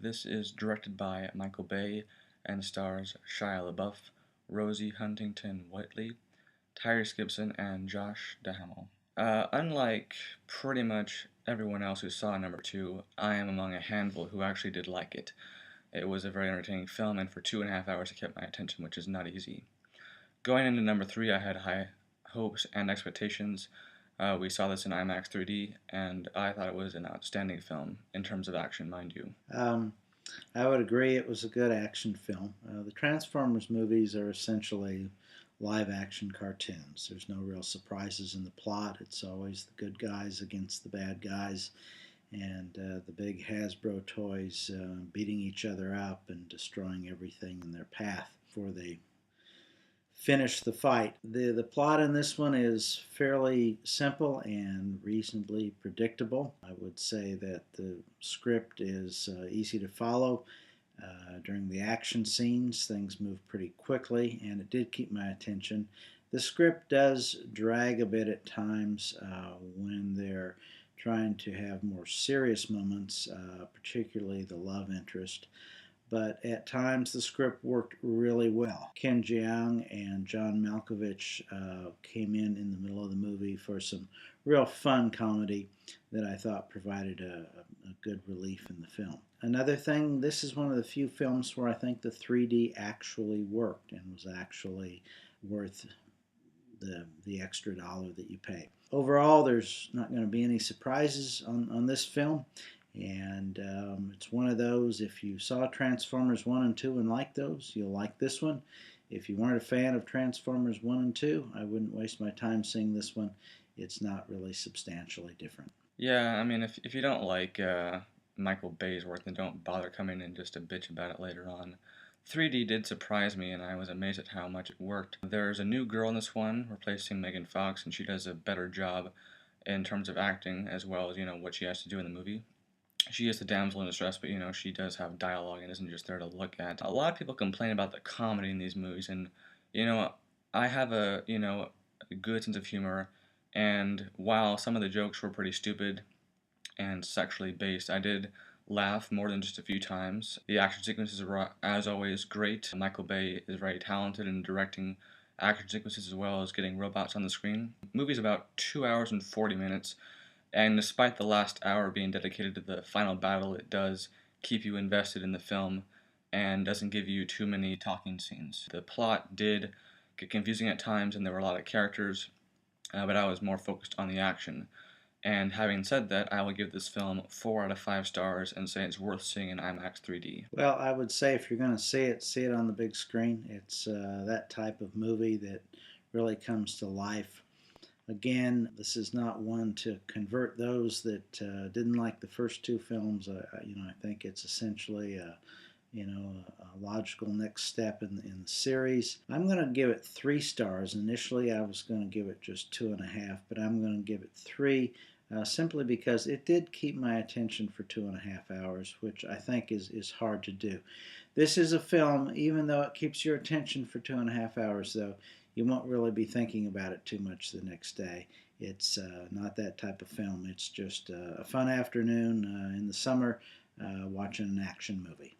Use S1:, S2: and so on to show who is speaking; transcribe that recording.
S1: This is directed by Michael Bay and stars Shia LaBeouf, Rosie Huntington-Whiteley, Tyrese Gibson, and Josh Duhamel. Unlike pretty much everyone else who saw number 2, I am among a handful who actually did like it. It was a very entertaining film, and for 2.5 hours it kept my attention, which is not easy. Going into number 3, I had high hopes and expectations. We saw this in IMAX 3D, and I thought it was an outstanding film, in terms of action, mind you.
S2: I would agree it was a good action film. The Transformers movies are essentially live action cartoons. There's no real surprises in the plot. It's always the good guys against the bad guys, and the big Hasbro toys beating each other up and destroying everything in their path before they finish the fight. The plot in this one is fairly simple and reasonably predictable. I would say that the script is easy to follow. During the action scenes, things move pretty quickly, and it did keep my attention. The script does drag a bit at times when they're trying to have more serious moments, particularly the love interest. But at times the script worked really well. Ken Jeong and John Malkovich came in the middle of the movie for some real fun comedy that I thought provided a good relief in the film. Another thing, this is one of the few films where I think the 3D actually worked and was actually worth the extra dollar that you pay. Overall, there's not going to be any surprises on this film. And it's one of those, if you saw Transformers 1 and 2 and liked those, you'll like this one. If you weren't a fan of Transformers 1 and 2, I wouldn't waste my time seeing this one. It's not really substantially different.
S1: Yeah, I mean, if you don't like Michael Bay's work, then don't bother coming in just to bitch about it later on. 3D did surprise me, and I was amazed at how much it worked. There's a new girl in this one, replacing Megan Fox, and she does a better job in terms of acting, as well as, what she has to do in the movie. She is the damsel in distress, but she does have dialogue and isn't just there to look at. A lot of people complain about the comedy in these movies, and I have a good sense of humor, and while some of the jokes were pretty stupid and sexually based, I did laugh more than just a few times. The action sequences are, as always, great. Michael Bay is very talented in directing action sequences as well as getting robots on the screen. The movie's about 2 hours and 40 minutes. And despite the last hour being dedicated to the final battle, it does keep you invested in the film and doesn't give you too many talking scenes. The plot did get confusing at times, and there were a lot of characters, but I was more focused on the action. And having said that, I will give this film 4 out of 5 stars and say it's worth seeing in IMAX 3D.
S2: Well, I would say if you're going to see it on the big screen. It's that type of movie that really comes to life. Again, this is not one to convert those that didn't like the first two films. I think it's essentially a logical next step in the series. I'm going to give it 3 stars. Initially, I was going to give it just 2.5, but I'm going to give it 3 simply because it did keep my attention for 2.5 hours, which I think is hard to do. This is a film, even though it keeps your attention for 2.5 hours, though, you won't really be thinking about it too much the next day. It's not that type of film. It's just a fun afternoon in the summer watching an action movie.